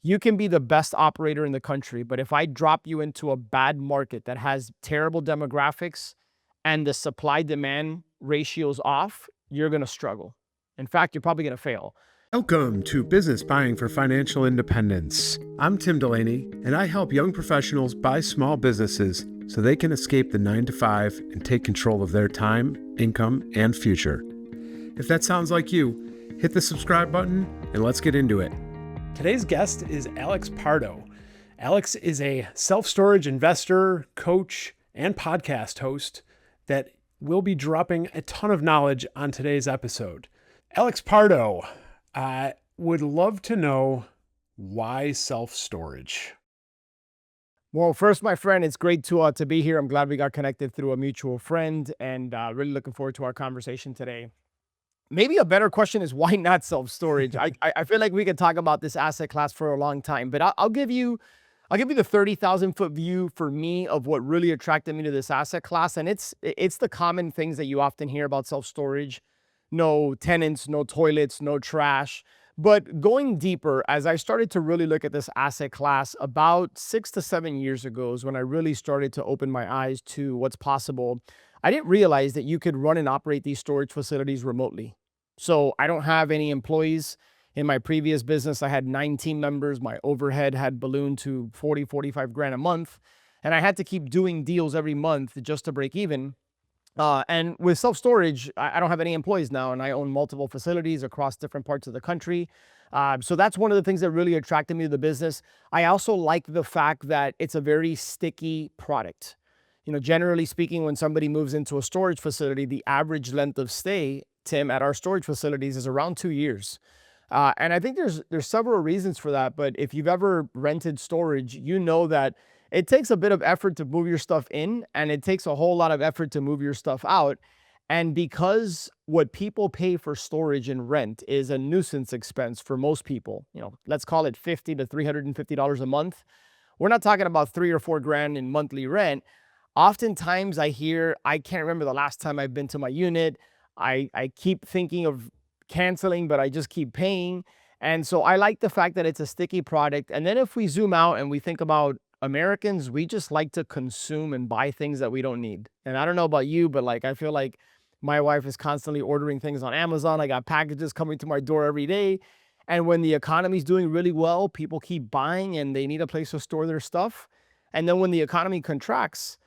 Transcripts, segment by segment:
You can be the best operator in the country, but if I drop you into a bad market that has terrible demographics and the supply demand ratio's off, you're going to struggle. In fact, you're probably going to fail. Welcome to Business Buying for Financial Independence. I'm Tim Delaney, and I help young professionals buy small businesses so they can escape the 9-to-5 and take control of their time, income, and future. If that sounds like you, hit the subscribe button and let's get into it. Today's guest is Alex Pardo. Alex is a self-storage investor, coach, and podcast host that will be dropping a ton of knowledge on today's episode. Alex Pardo, I would love to know why self-storage. Well, first, my friend, it's great to be here. I'm glad we got connected through a mutual friend, and really looking forward to our conversation today. Maybe a better question is why not self-storage? I feel like we could talk about this asset class for a long time, but I'll give you the 30,000-foot view for me of what really attracted me to this asset class, and it's the common things that you often hear about self-storage: no tenants, no toilets, no trash. But going deeper, as I started to really look at this asset class about 6 to 7 years ago is when I really started to open my eyes to what's possible. I didn't realize that you could run and operate these storage facilities remotely. So I don't have any employees. In my previous business, I had 9 team members. My overhead had ballooned to 40, 45 grand a month. And I had to keep doing deals every month just to break even. And with self-storage, I don't have any employees now, and I own multiple facilities across different parts of the country. So that's one of the things that really attracted me to the business. I also like the fact that it's a very sticky product. Generally speaking, when somebody moves into a storage facility, the average length of stay, Tim, at our storage facilities is around 2 years. And I think there's several reasons for that. But if you've ever rented storage, you know that it takes a bit of effort to move your stuff in, and it takes a whole lot of effort to move your stuff out. And because what people pay for storage and rent is a nuisance expense for most people, let's call it $50 to $350 a month. We're not talking about 3 or 4 grand in monthly rent. Oftentimes I can't remember the last time I've been to my unit. I keep thinking of canceling, but I just keep paying. And so I like the fact that it's a sticky product. And then if we zoom out and we think about Americans, we just like to consume and buy things that we don't need. And I don't know about you, but I feel like my wife is constantly ordering things on Amazon. I got packages coming to my door every day. And when the economy's doing really well, people keep buying and they need a place to store their stuff. And then when the economy contracts,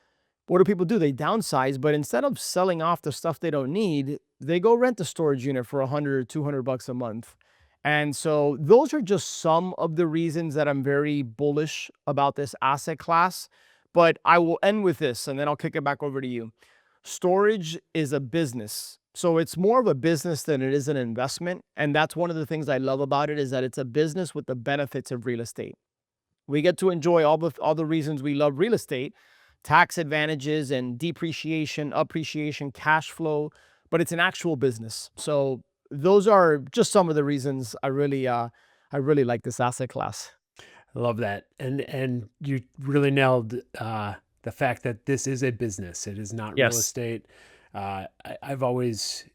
what do people do? They downsize, but instead of selling off the stuff they don't need, they go rent a storage unit for 100 or 200 bucks a month. And so those are just some of the reasons that I'm very bullish about this asset class. But I will end with this, and then I'll kick it back over to you. Storage is a business. So it's more of a business than it is an investment. And that's one of the things I love about it, is that it's a business with the benefits of real estate. We get to enjoy all the reasons we love real estate: tax advantages and depreciation, appreciation, cash flow, but it's an actual business. So those are just some of the reasons I really like this asset class. I love that. And you really nailed the fact that this is a business. It is not real Yes. estate. I've always,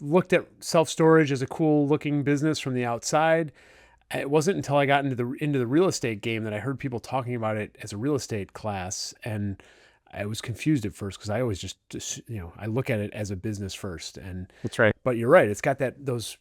looked at self-storage as a cool looking business from the outside. It wasn't until I got into the real estate game that I heard people talking about it as a real estate class, and I was confused at first because I always just I look at it as a business first. And That's right. but you're right, it's got those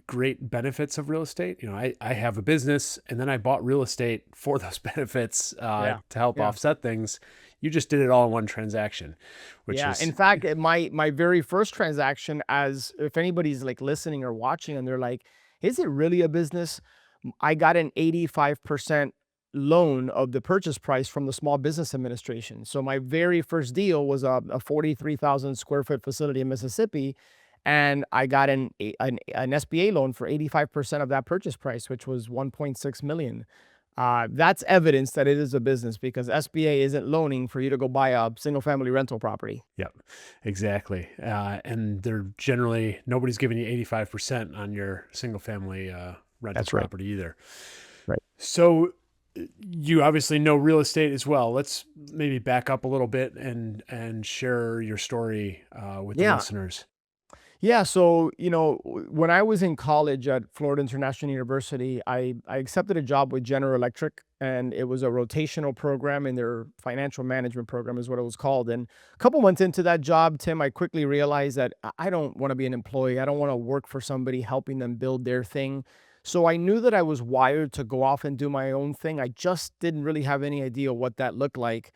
great benefits of real estate. I have a business, and then I bought real estate for those benefits Yeah. to help Yeah. offset things. You just did it all in one transaction, which Yeah. is In fact, my very first transaction, as if anybody's listening or watching and they're like, is it really a business? I got an 85% loan of the purchase price from the Small Business Administration. So my very first deal was a 43,000 square foot facility in Mississippi. And I got an SBA loan for 85% of that purchase price, which was 1.6 million. That's evidence that it is a business, because SBA isn't loaning for you to go buy a single family rental property. Yep, exactly. And they're generally, nobody's giving you 85% on your single family rental That's right. property either. Right. So you obviously know real estate as well. Let's maybe back up a little bit and share your story with the Yeah. listeners. Yeah, so, when I was in college at Florida International University, I accepted a job with General Electric, and it was a rotational program in their financial management program is what it was called. And a couple months into that job, Tim, I quickly realized that I don't want to be an employee. I don't want to work for somebody helping them build their thing. So I knew that I was wired to go off and do my own thing. I just didn't really have any idea what that looked like.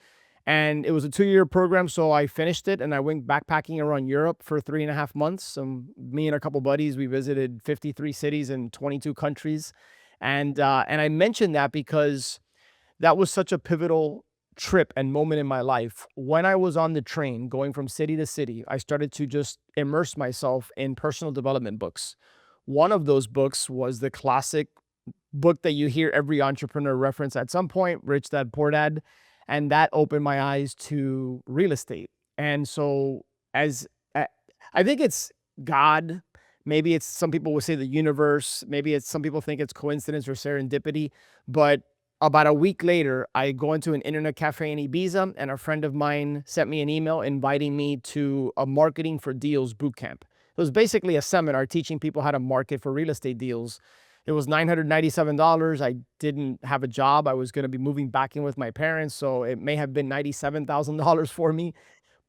And it was a 2-year program, so I finished it and I went backpacking around Europe for 3.5 months. Me and a couple buddies, we visited 53 cities in 22 countries. And I mentioned that because that was such a pivotal trip and moment in my life. When I was on the train going from city to city, I started to just immerse myself in personal development books. One of those books was the classic book that you hear every entrepreneur reference at some point, Rich Dad Poor Dad, and that opened my eyes to real estate. And so, as I I think it's God, maybe it's some people would say the universe, maybe it's some people think it's coincidence or serendipity, but about a week later, I go into an internet cafe in Ibiza, and a friend of mine sent me an email inviting me to a marketing for deals boot camp. It was basically a seminar teaching people how to market for real estate deals. It was $997. I didn't have a job. I was going to be moving back in with my parents, so it may have been $97,000 for me.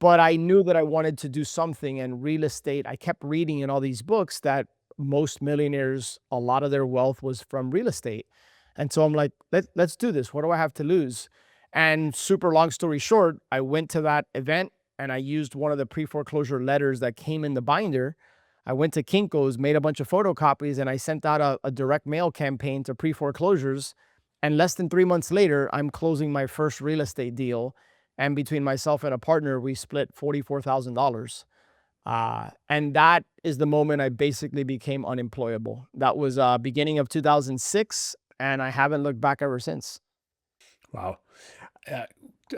But I knew that I wanted to do something in real estate. I kept reading in all these books that most millionaires, a lot of their wealth was from real estate. And so I'm like, let's do this. What do I have to lose? And super long story short, I went to that event and I used one of the pre-foreclosure letters that came in the binder. I went to Kinko's, made a bunch of photocopies, and I sent out a direct mail campaign to pre-foreclosures. And less than 3 months later, I'm closing my first real estate deal. And between myself and a partner, we split $44,000. And that is the moment I basically became unemployable. That was beginning of 2006, and I haven't looked back ever since. Wow. Uh,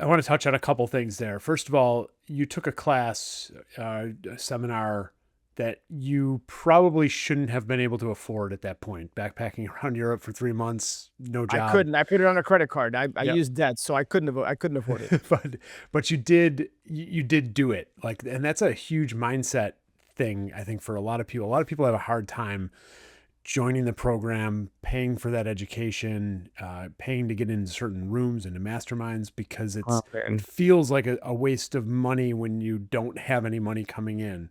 I want to touch on a couple things there. First of all, you took a class, a seminar that you probably shouldn't have been able to afford at that point. Backpacking around Europe for 3 months, no I job. couldn't. I put it on a credit card. I Yep. used debt, so I couldn't afford it. but you did do it. Like, and that's a huge mindset thing, I think, for a lot of people. A lot of people have a hard time joining the program, paying for that education, paying to get into certain rooms, into masterminds, because Oh, it man. feels like a waste of money when you don't have any money coming in.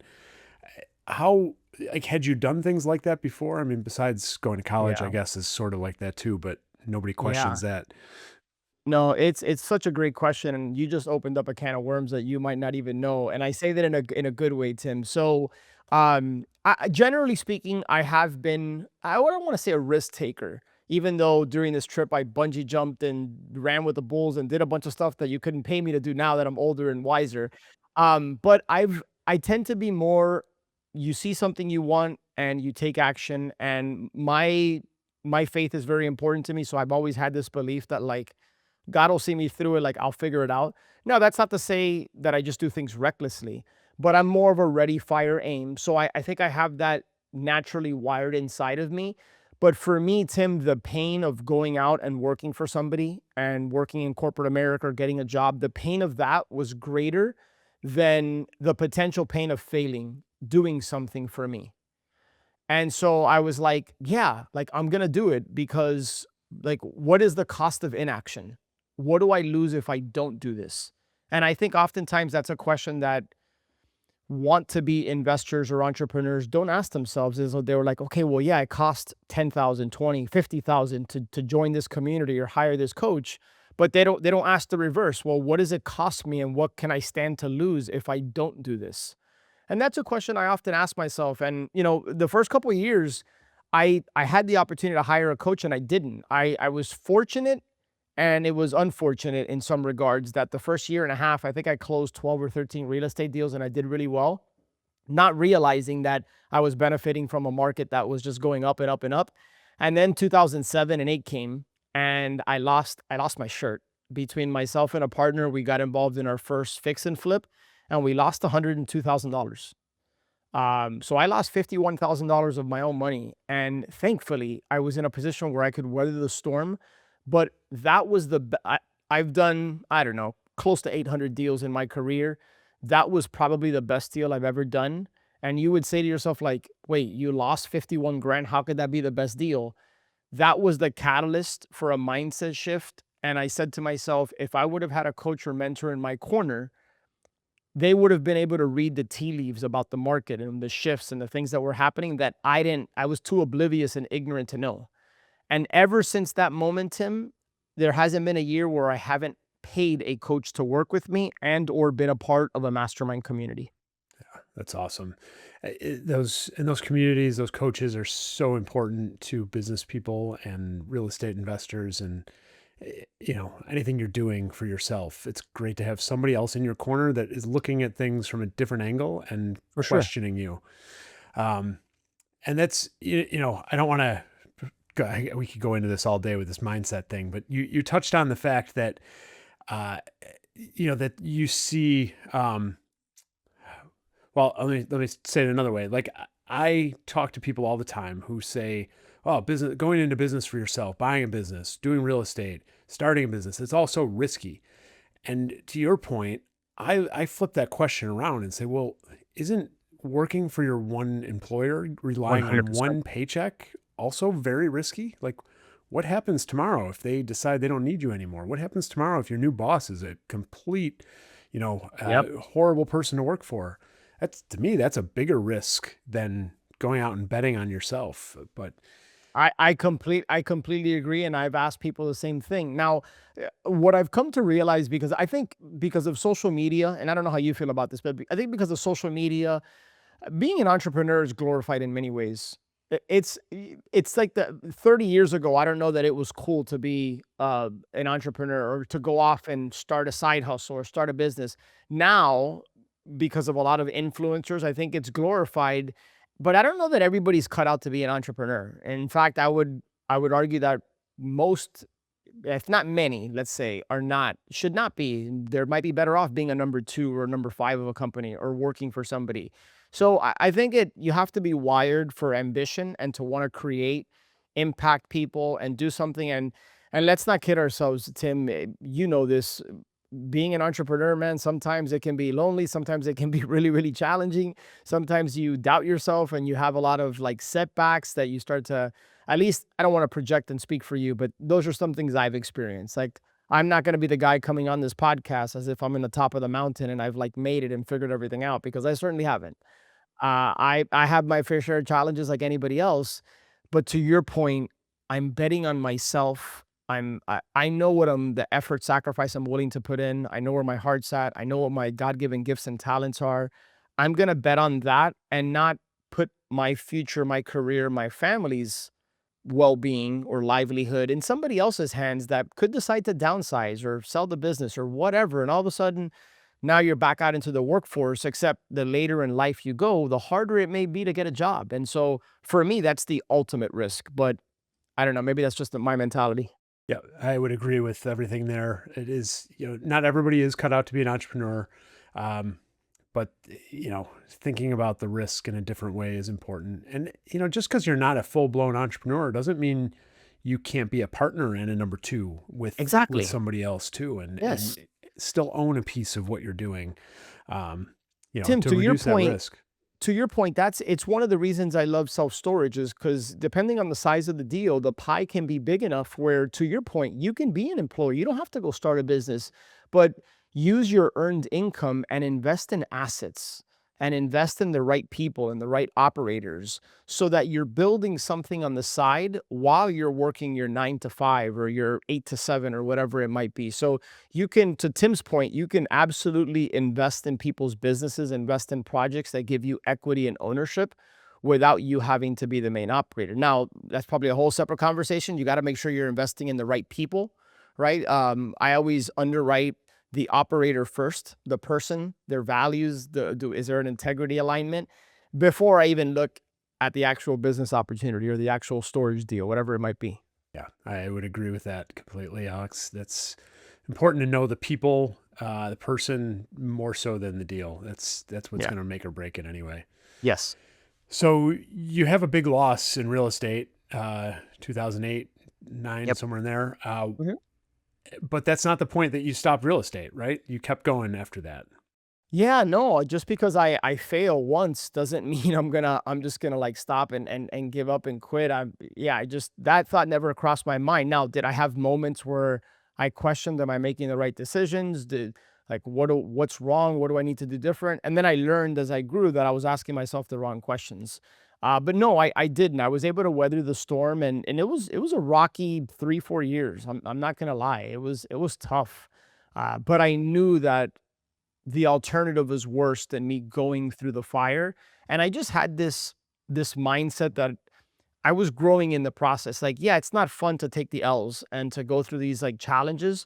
How, like, had you done things like that before? I mean, besides going to college, I Yeah. guess is sort of like that too, but nobody Yeah. questions that. No, it's such a great question, and you just opened up a can of worms that you might not even know, and I say that in a good way, Tim. So, generally speaking, I have been I don't want to say a risk taker, even though during this trip I bungee jumped and ran with the bulls and did a bunch of stuff that you couldn't pay me to do now that I'm older and wiser. But I tend to be more, you see something you want and you take action, and my faith is very important to me, so I've always had this belief that like God will see me through it, like, I'll figure it out. No, that's not to say that I just do things recklessly, but I'm more of a ready, fire, aim. So I think I have that naturally wired inside of me. But for me, Tim, the pain of going out and working for somebody and working in corporate America or getting a job, the pain of that was greater than the potential pain of failing doing something for me. And so I was like, yeah, like I'm going to do it because like what is the cost of inaction? What do I lose if I don't do this? And I think oftentimes that's a question that want to be investors or entrepreneurs don't ask themselves is they were like, okay, well, yeah, it cost 10,000, 20, 50,000 to join this community or hire this coach, but they don't ask the reverse. Well, what does it cost me and what can I stand to lose if I don't do this? And that's a question I often ask myself. And the first couple of years, I had the opportunity to hire a coach and I didn't. I was fortunate and it was unfortunate in some regards that the first year and a half, I think I closed 12 or 13 real estate deals and I did really well, not realizing that I was benefiting from a market that was just going up and up and up. And then 2007 and 8 came and I lost my shirt. Between myself and a partner, we got involved in our first fix and flip and we lost $102,000. So I lost $51,000 of my own money. And thankfully, I was in a position where I could weather the storm. But that was I've done, I don't know, close to 800 deals in my career. That was probably the best deal I've ever done. and you would say to yourself, like, wait, you lost 51 grand. How could that be the best deal? That was the catalyst for a mindset shift. And I said to myself, if I would have had a coach or mentor in my corner, they would have been able to read the tea leaves about the market and the shifts and the things that were happening that I didn't, I was too oblivious and ignorant to know. And ever since that moment, Tim, there hasn't been a year where I haven't paid a coach to work with me and or been a part of a mastermind community. That's awesome. Those in those communities, those coaches are so important to business people and real estate investors, and anything you're doing for yourself. It's great to have somebody else in your corner that is looking at things from a different angle and For sure. questioning you. Um, and that's I don't want to. We could go into this all day with this mindset thing, but you touched on the fact that uh, that you see. Well, let me say it another way. Like I talk to people all the time who say, "Oh, business, going into business for yourself, buying a business, doing real estate, starting a business, it's all so risky." And to your point, I flip that question around and say, "Well, isn't working for your one employer, relying on 100%. one paycheck, also very risky? Like, what happens tomorrow if they decide they don't need you anymore? What happens tomorrow if your new boss is a complete, Yep. horrible person to work for?" That's to me, that's a bigger risk than going out and betting on yourself. But I completely agree, and I've asked people the same thing. Now, what I've come to realize, because I think because of social media, and I don't know how you feel about this, but I think because of social media, being an entrepreneur is glorified in many ways. It's like the 30 years ago, I don't know that it was cool to be an entrepreneur or to go off and start a side hustle or start a business. Now, because of a lot of influencers, I think it's glorified, but I don't know that everybody's cut out to be an entrepreneur. In fact, I would argue that most, if not many, let's say, are not, should not be. There might be better off being a number two or number five of a company or working for somebody. So I think you have to be wired for ambition and to want to create, impact people, and do something. And let's not kid ourselves, Tim. You know this. Being an entrepreneur, man, sometimes it can be lonely. Sometimes it can be really, really challenging. Sometimes you doubt yourself and you have a lot of like setbacks that you start to, at least I don't want to project and speak for you, but those are some things I've experienced. Like, I'm not going to be the guy coming on this podcast as if I'm in the top of the mountain and I've like made it and figured everything out, because I certainly haven't. I have my fair share of challenges like anybody else, but to your point, I'm betting on myself. I know what the effort sacrifice I'm willing to put in. I know where my heart's at. I know what my God-given gifts and talents are. I'm gonna bet on that and not put my future, my career, my family's well-being or livelihood in somebody else's hands that could decide to downsize or sell the business or whatever. And all of a sudden, now you're back out into the workforce, except the later in life you go, the harder it may be to get a job. And so for me, that's the ultimate risk. But I don't know, maybe that's just my mentality. yeah, I would agree with everything there. It is, not everybody is cut out to be an entrepreneur. Um, but thinking about the risk in a different way is important. And, just because you're not a full blown entrepreneur doesn't mean you can't be a partner and a number two with Exactly. somebody else too, and Yes. still own a piece of what you're doing, Tim, to reduce that risk. to your point, that's it's one of the reasons I love self-storage is because depending on the size of the deal, the pie can be big enough where, to your point, you can be an employee. You don't have to go start a business, but use your earned income and invest in assets and invest in the right people and the right operators so that you're building something on the side while you're working your 9 to 5 or your 8 to 7 or whatever it might be. So you can, to Tim's point, you can absolutely invest in people's businesses, invest in projects that give you equity and ownership without you having to be the main operator. Now, that's probably a whole separate conversation. You got to make sure you're investing in the right people, right? I always underwrite the operator first, the person, their values, is there an integrity alignment before I even look at the actual business opportunity or the actual storage deal, whatever it might be. Yeah, I would agree with that completely, Alex. That's important to know the people, the person more so than the deal. That's what's Yeah. going to make or break it anyway. Yes. So you have a big loss in real estate, 2008, nine, Yep. somewhere in there. Mhm. But that's not the point that you stopped real estate, right? You kept going after that. Yeah, no, just because I fail once doesn't mean I'm just gonna like stop and give up and quit. I just that thought never crossed my mind. Now, did I have moments where I questioned, am I making the right decisions? Did like what's wrong? What do I need to do different? And then I learned as I grew that I was asking myself the wrong questions. But no, I didn't. I was able to weather the storm, and it was a rocky 3 4 years. I'm not gonna lie. It was tough. But I knew that the alternative is worse than me going through the fire. And I just had this mindset that I was growing in the process. Like, yeah, it's not fun to take the L's and to go through these like challenges,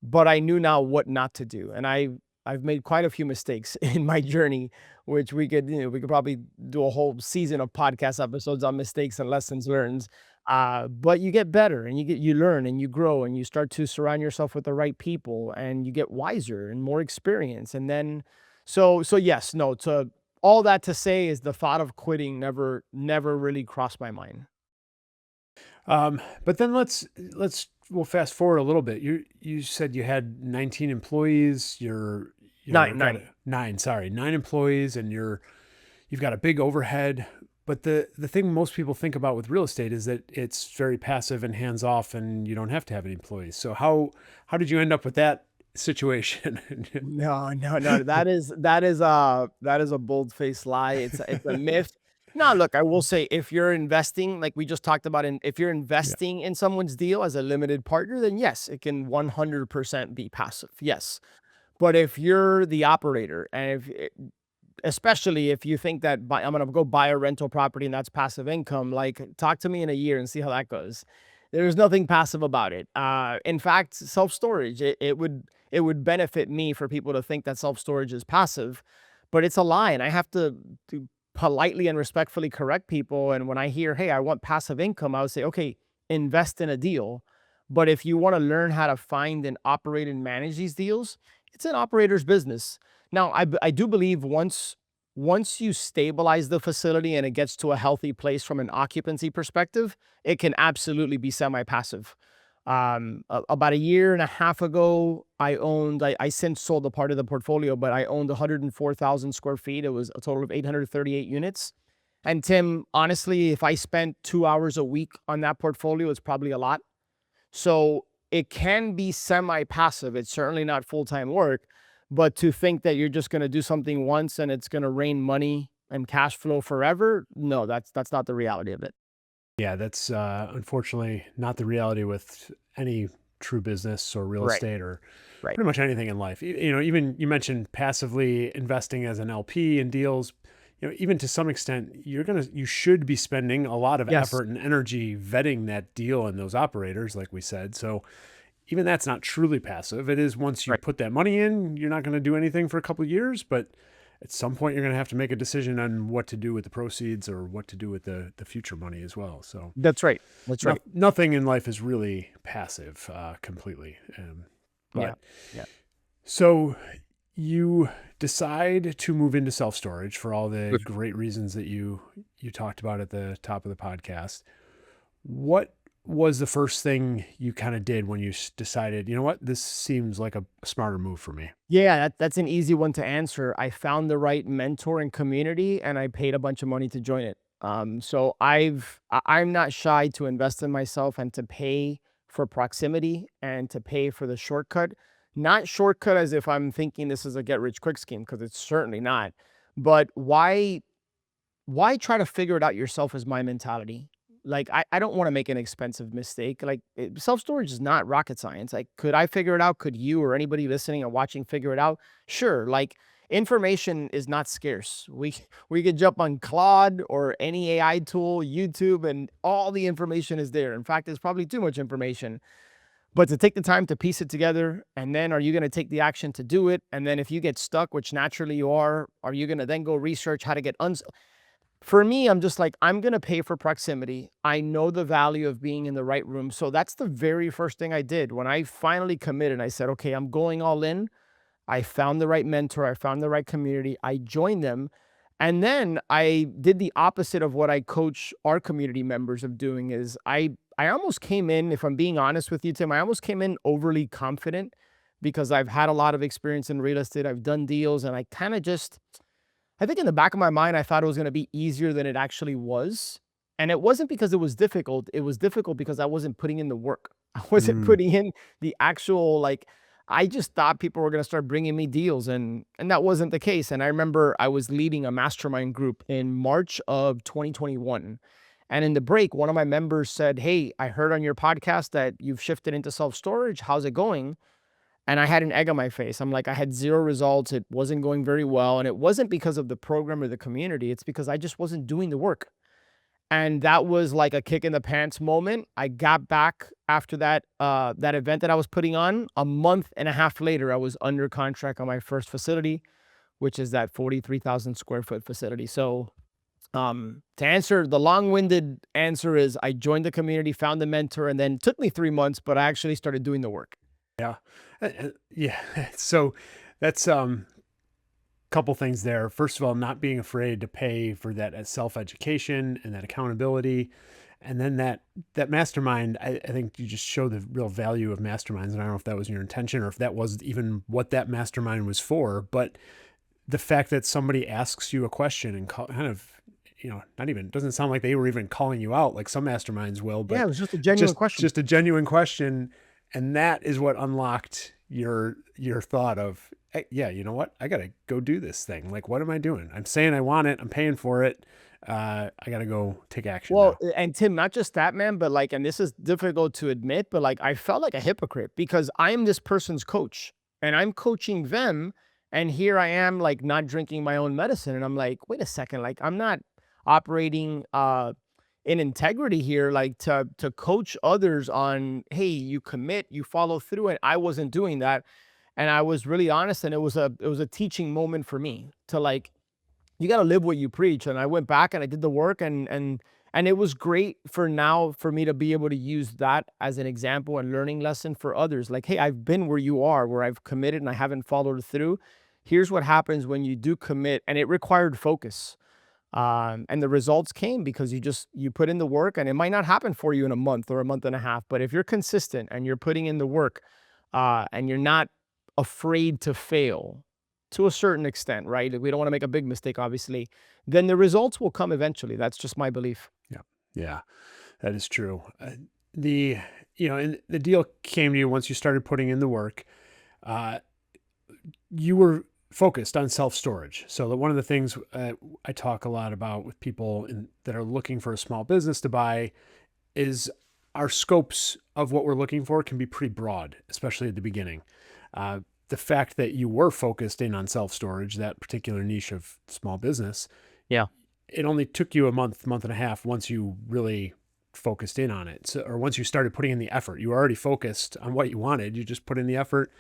but I knew now what not to do. And I've made quite a few mistakes in my journey, which we could probably do a whole season of podcast episodes on mistakes and lessons learned. But you get better and you learn and you grow and you start to surround yourself with the right people and you get wiser and more experience. And then so yes, no, to all that to say is the thought of quitting never really crossed my mind. But then we'll fast forward a little bit. You said you had 19 employees. You're Nine, got nine. nine. Sorry, 9 employees, and you've got a big overhead. But the thing most people think about with real estate is that it's very passive and hands off, and you don't have to have any employees. So how did you end up with that situation? No, no, no. That is a bold-faced lie. It's a myth. Now, look, I will say if you're investing, like we just talked about, if you're Yeah. investing in someone's deal as a limited partner, then yes, it can 100% be passive. Yes. But if you're the operator and especially if you think that I'm going to go buy a rental property and that's passive income, like talk to me in a year and see how that goes. There's nothing passive about it. In fact, self-storage, it would benefit me for people to think that self-storage is passive, but it's a lie. And I have to politely and respectfully correct people. And when I hear, hey, I want passive income, I would say, okay, invest in a deal. But if you want to learn how to find and operate and manage these deals, it's an operator's business. Now, I do believe once you stabilize the facility and it gets to a healthy place from an occupancy perspective, it can absolutely be semi-passive. About a year and a half ago, I since sold a part of the portfolio, but I owned 104,000 square feet. It was a total of 838 units. And Tim, honestly, if I spent 2 hours a week on that portfolio, it's probably a lot. So it can be semi-passive. It's certainly not full-time work, but to think that you're just going to do something once and it's going to rain money and cash flow forever, no, that's not the reality of it. Yeah, that's unfortunately not the reality with any true business or real Right, estate or right, pretty much anything in life. Even you mentioned passively investing as an LP in deals. Even to some extent, you should be spending a lot of yes, effort and energy vetting that deal and those operators, like we said. So even that's not truly passive. It is once you right. put that money in, you're not going to do anything for a couple of years, but at some point you're going to have to make a decision on what to do with the proceeds or what to do with the future money as well. So That's right. That's right. nothing in life is really passive completely. Yeah, But yeah. so you decide to move into self storage for all the Good. great reasons that you talked about at the top of the podcast. What was the first thing you kind of did when you decided, you know what, this seems like a smarter move for me? Yeah, that's an easy one to answer. I found the right mentor and community, and I paid a bunch of money to join it. So I'm not shy to invest in myself and to pay for proximity and to pay for the shortcut. Not shortcut as if I'm thinking this is a get rich quick scheme, because it's certainly not. But why try to figure it out yourself is my mentality. Like, I don't want to make an expensive mistake. Like, self storage is not rocket science. Like, could I figure it out? Could you or anybody listening or watching figure it out? Sure. Like, information is not scarce. We could jump on Claude or any AI tool, YouTube, and all the information is there. In fact, there's probably too much information. But to take the time to piece it together, and then are you going to take the action to do it? And then if you get stuck, which naturally you are you going to then go research how to get for me, I'm just like, I'm gonna pay for proximity. I know the value of being in the right room. So that's the very first thing I did. When I finally committed, I said, okay, I'm going all in. I found the right mentor, I found the right community, I joined them. And then I did the opposite of what I coach our community members of doing is I almost came in, if I'm being honest with you, Tim, I almost came in overly confident because I've had a lot of experience in real estate. I've done deals, and I kind of just, I think in the back of my mind, I thought it was going to be easier than it actually was. And it wasn't because it was difficult. It was difficult because I wasn't putting in the work. I wasn't Mm, putting in the actual, like, I just thought people were going to start bringing me deals, and that wasn't the case. And I remember I was leading a mastermind group in March of 2021. And in the break, one of my members said, "Hey, I heard on your podcast that you've shifted into self-storage. How's it going?" And I had an egg on my face. I'm like, I had zero results. It wasn't going very well. And it wasn't because of the program or the community. It's because I just wasn't doing the work. And that was like a kick in the pants moment. I got back after that event that I was putting on. A month and a half later, I was under contract on my first facility, which is that 43,000 square foot facility. So to answer the long-winded answer is I joined the community, found a mentor, and then it took me 3 months, but I actually started doing the work. Yeah. Yeah. So that's couple things there. First of all, not being afraid to pay for that as self-education and that accountability. And then that mastermind, I think you just show the real value of masterminds. And I don't know if that was your intention or if that was even what that mastermind was for, but the fact that somebody asks you a question and kind of, not even, doesn't sound like they were even calling you out like some masterminds will, Yeah, it but was just a genuine question. just a genuine question. And that is what unlocked your thought of, "Hey, yeah, you know what? I got to go do this thing. Like, what am I doing? I'm saying I want it. I'm paying for it. I got to go take action Well, now." and Tim, not just that, man, but like, and this is difficult to admit, but like, I felt like a hypocrite because I am this person's coach and I'm coaching them. And here I am, like, not drinking my own medicine. And I'm like, wait a second, like, I'm not operating in integrity here, like to coach others on, hey, you commit, you follow through. And I wasn't doing that. And I was really honest. And it was a teaching moment for me to like, you got to live what you preach. And I went back and I did the work, and it was great for now for me to be able to use that as an example and learning lesson for others. Like, hey, I've been where you are, where I've committed and I haven't followed through. Here's what happens when you do commit, and it required focus. And the results came because you put in the work, and it might not happen for you in a month or a month and a half, but if you're consistent and you're putting in the work, and you're not afraid to fail to a certain extent, right? Like, we don't want to make a big mistake, obviously, then the results will come eventually. That's just my belief. Yeah. Yeah, that is true. The, and the deal came to you once you started putting in the work. Uh, you were focused on self-storage. So that one of the things I talk a lot about with people that are looking for a small business to buy is our scopes of what we're looking for can be pretty broad, especially at the beginning. The fact that you were focused in on self-storage, that particular niche of small business, Yeah. it only took you a month and a half once you really focused in on it. So, or once you started putting in the effort. You were already focused on what you wanted. You just put in the effort.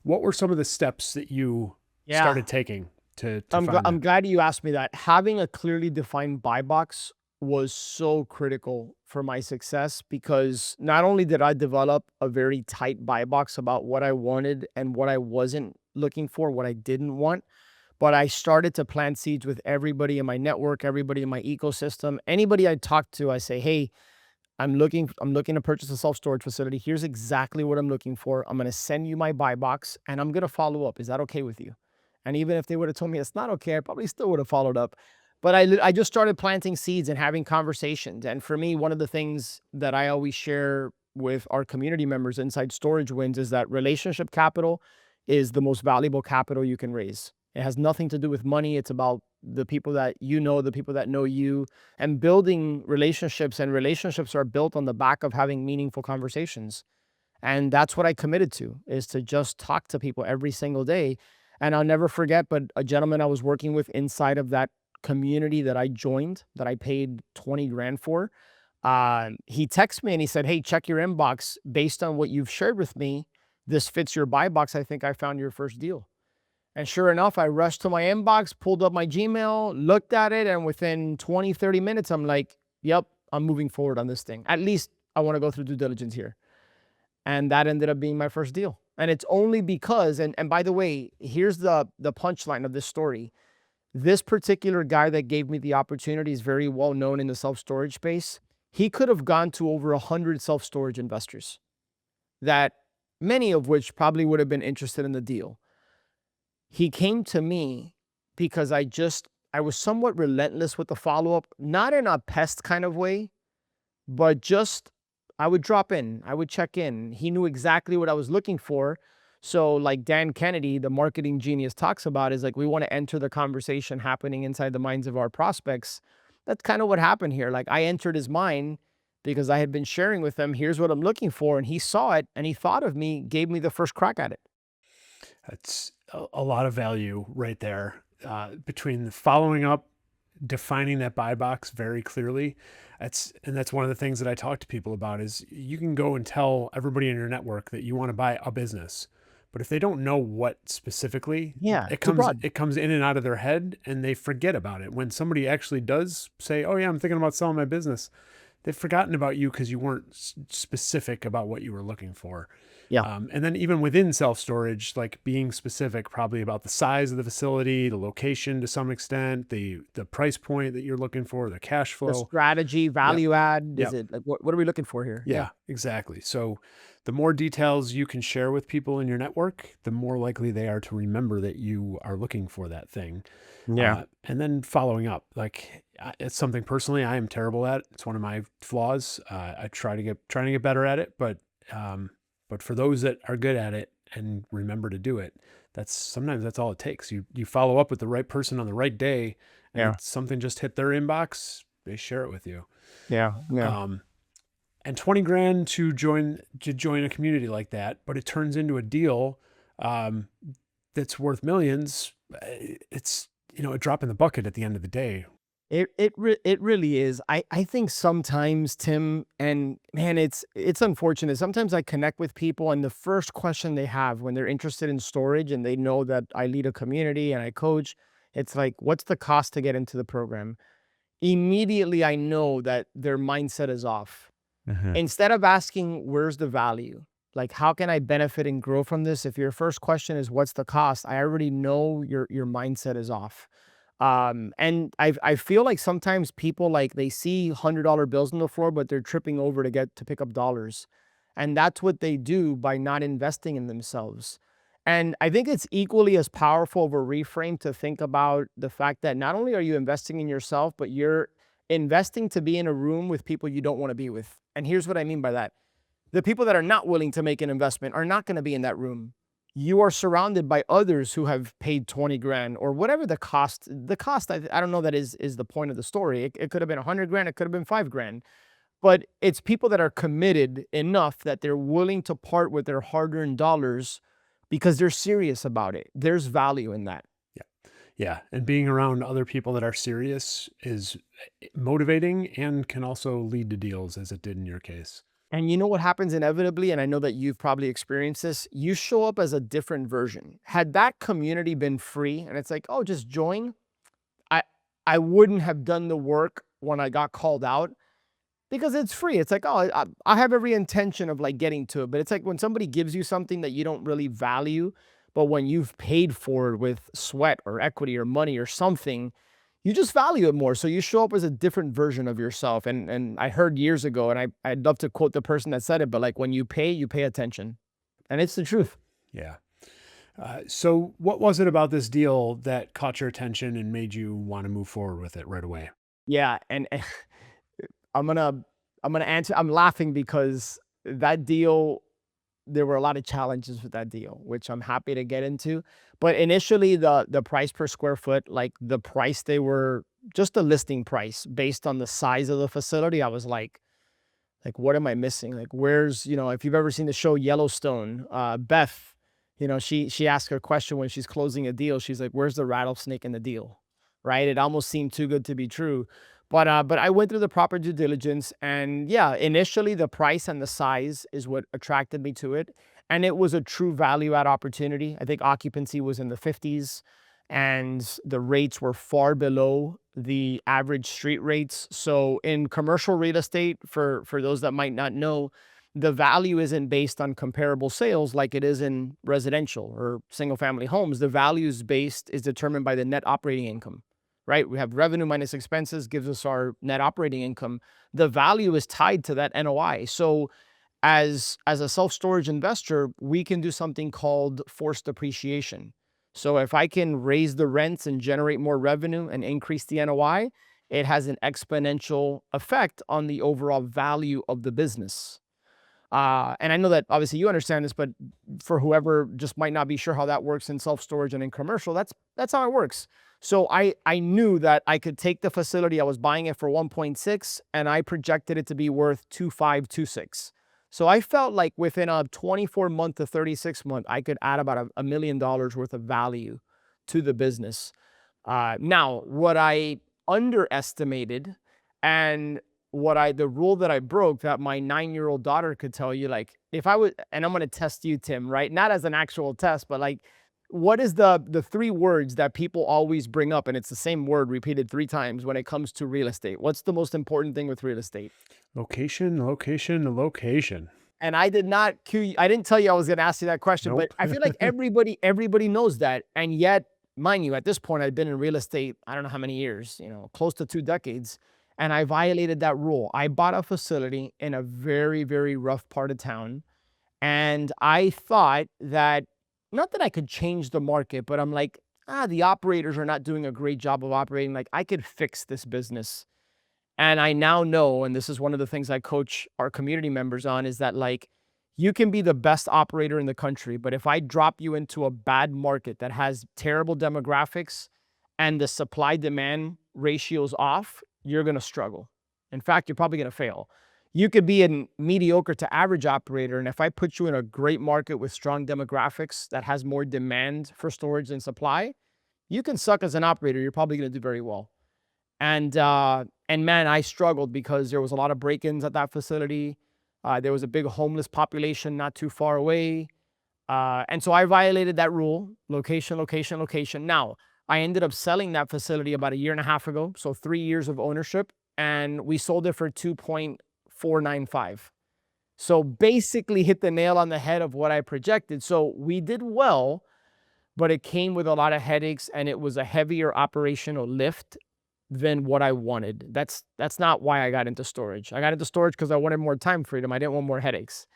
What were some of the steps that you Yeah. started taking to I'm, find I'm that? glad you asked me that. Having a clearly defined buy box was so critical for my success because not only did I develop a very tight buy box about what I wanted and what I wasn't looking for, what I didn't want, but I started to plant seeds with everybody in my network, everybody in my ecosystem, anybody I talk to. I say, hey, I'm looking to purchase a self-storage facility. Here's exactly what I'm looking for. I'm going to send you my buy box and I'm going to follow up. Is that okay with you? And even if they would have told me it's not okay, I probably still would have followed up. But I just started planting seeds and having conversations. And for me, one of the things that I always share with our community members inside Storage Wins is that relationship capital is the most valuable capital you can raise. It has nothing to do with money. It's about the people that you know, the people that know you, and building relationships. And relationships are built on the back of having meaningful conversations. And that's what I committed to, is to just talk to people every single day. And I'll never forget, but a gentleman I was working with inside of that community that I joined, that I paid 20 grand for, he texted me and he said, hey, check your inbox. Based on what you've shared with me, this fits your buy box. I think I found your first deal. And sure enough, I rushed to my inbox, pulled up my Gmail, looked at it, and within 20, 30 minutes, I'm like, yep, I'm moving forward on this thing. At least I want to go through due diligence here. And that ended up being my first deal. And it's only because, and by the way, here's the punchline of this story. This particular guy that gave me the opportunity is very well known in the self-storage space. He could have gone to over 100 self-storage investors that many of which probably would have been interested in the deal. He came to me because I was somewhat relentless with the follow-up, not in a pest kind of way, but just I would drop in, I would check in. He knew exactly what I was looking for. So, like Dan Kennedy, the marketing genius, talks about is like we want to enter the conversation happening inside the minds of our prospects. That's kind of what happened here. Like I entered his mind because I had been sharing with him, here's what I'm looking for. And he saw it and he thought of me, gave me the first crack at it. That's a lot of value right there, between the following up, defining that buy box very clearly. That's one of the things that I talk to people about is you can go and tell everybody in your network that you want to buy a business, but if they don't know what specifically, Yeah, too broad. it comes in and out of their head and they forget about it. When somebody actually does say, "Oh yeah, I'm thinking about selling my business," they've forgotten about you because you weren't specific about what you were looking for. Yeah. And then even within self-storage, like being specific probably about the size of the facility, the location to some extent, the price point that you're looking for, the cash The flow. strategy, Yep. value add, is Yep. it like what are we looking for here? Yeah. Yeah, exactly. So the more details you can share with people in your network, the more likely they are to remember that you are looking for that thing. Yeah. And then following up, like it's something personally I am terrible at. It's one of my flaws. I trying to get better at it, but for those that are good at it and remember to do it, sometimes that's all it takes. You follow up with the right person on the right day, and Yeah. it's something just hit their inbox. They share it with you. Yeah. Yeah. Um, and 20 grand to join a community like that, but it turns into a deal um, that's worth millions. It's a drop in the bucket at the end of the day. It really is. I think sometimes, Tim, and man, it's unfortunate. Sometimes I connect with people and the first question they have when they're interested in storage and they know that I lead a community and I coach, it's like, what's the cost to get into the program? Immediately I know that their mindset is off. Uh-huh. Instead of asking, where's the value? Like, how can I benefit and grow from this? If your first question is, what's the cost? I already know your mindset is off. And I feel like sometimes people like they see $100 bills on the floor, but they're tripping over to pick up dollars. And that's what they do by not investing in themselves. And I think it's equally as powerful of a reframe to think about the fact that not only are you investing in yourself, but you're investing to be in a room with people you don't want to be with. And here's what I mean by that. The people that are not willing to make an investment are not going to be in that room. You are surrounded by others who have paid 20 grand or whatever the cost. The cost, I don't know that is the point of the story. It could have been 100 grand, it could have been 5 grand, but it's people that are committed enough that they're willing to part with their hard earned dollars because they're serious about it. There's value in that. Yeah. Yeah. And being around other people that are serious is motivating and can also lead to deals as it did in your case. And you know what happens inevitably, and I know that you've probably experienced this, you show up as a different version. Had that community been free and it's like, "Oh, just join," I I wouldn't have done the work when I got called out because it's free. It's like, "Oh, I have every intention of, like, getting to it," but it's like when somebody gives you something that you don't really value, but when you've paid for it with sweat or equity or money or something, you just value it more. So you show up as a different version of yourself. And I heard years ago, and I'd love to quote the person that said it, but like when you pay attention. And it's the truth. Yeah. So what was it about this deal that caught your attention and made you want to move forward with it right away? Yeah. And I'm gonna I'm gonna answer. I'm laughing because that deal, there were a lot of challenges with that deal, which I'm happy to get into. But initially, the price per square foot, like the price they were, just the listing price based on the size of the facility, I was like, what am I missing? Like, where's, if you've ever seen the show Yellowstone, Beth, she asked her question when she's closing a deal. She's like, where's the rattlesnake in the deal? Right? It almost seemed too good to be true. But I went through the proper due diligence, and yeah, initially the price and the size is what attracted me to it. And it was a true value add opportunity. I think occupancy was in the 50s and the rates were far below the average street rates. So in commercial real estate, for those that might not know, the value isn't based on comparable sales like it is in residential or single family homes. The value is determined by the net operating income, right? We have revenue minus expenses gives us our net operating income. The value is tied to that NOI. So as a self-storage investor, we can do something called forced appreciation. So if I can raise the rents and generate more revenue and increase the NOI, it has an exponential effect on the overall value of the business. And I know that obviously you understand this, but for whoever just might not be sure how that works in self-storage and in commercial, that's how it works. So I knew that I could take the facility. I was buying it for 1.6 and I projected it to be worth 2.5, 2.6. So I felt like within a 24-month to 36-month, I could add about $1 million worth of value to the business. Now, what I underestimated and the rule that I broke that my 9-year-old daughter could tell you, like, if I would, and I'm going to test you, Tim, right? Not as an actual test, but like, what is the three words that people always bring up? And it's the same word repeated 3 times when it comes to real estate. What's the most important thing with real estate? Location, location, location. And I did not cue you. I didn't tell you I was going to ask you that question, but Nope. I feel like everybody knows that. And yet, mind you, at this point, I've been in real estate, I don't know how many years, close to 2 decades. And I violated that rule. I bought a facility in a very, very rough part of town. And I thought that, not that I could change the market, but I'm like, the operators are not doing a great job of operating. Like, I could fix this business. And I now know, and this is one of the things I coach our community members on, is that, like, you can be the best operator in the country, but if I drop you into a bad market that has terrible demographics and the supply demand ratio's off, you're going to struggle. In fact, you're probably going to fail. You could be a mediocre to average operator, and if I put you in a great market with strong demographics that has more demand for storage than supply, you can suck as an operator. You're probably going to do very well. And man, I struggled because there was a lot of break-ins at that facility. There was a big homeless population not too far away. And so I violated that rule: location, location, location. Now, I ended up selling that facility about 1.5 years ago. So 3 years of ownership, and we sold it for 2.495. So basically hit the nail on the head of what I projected. So we did well, but it came with a lot of headaches and it was a heavier operational lift than what I wanted. That's not why I got into storage. I got into storage because I wanted more time freedom. I didn't want more headaches.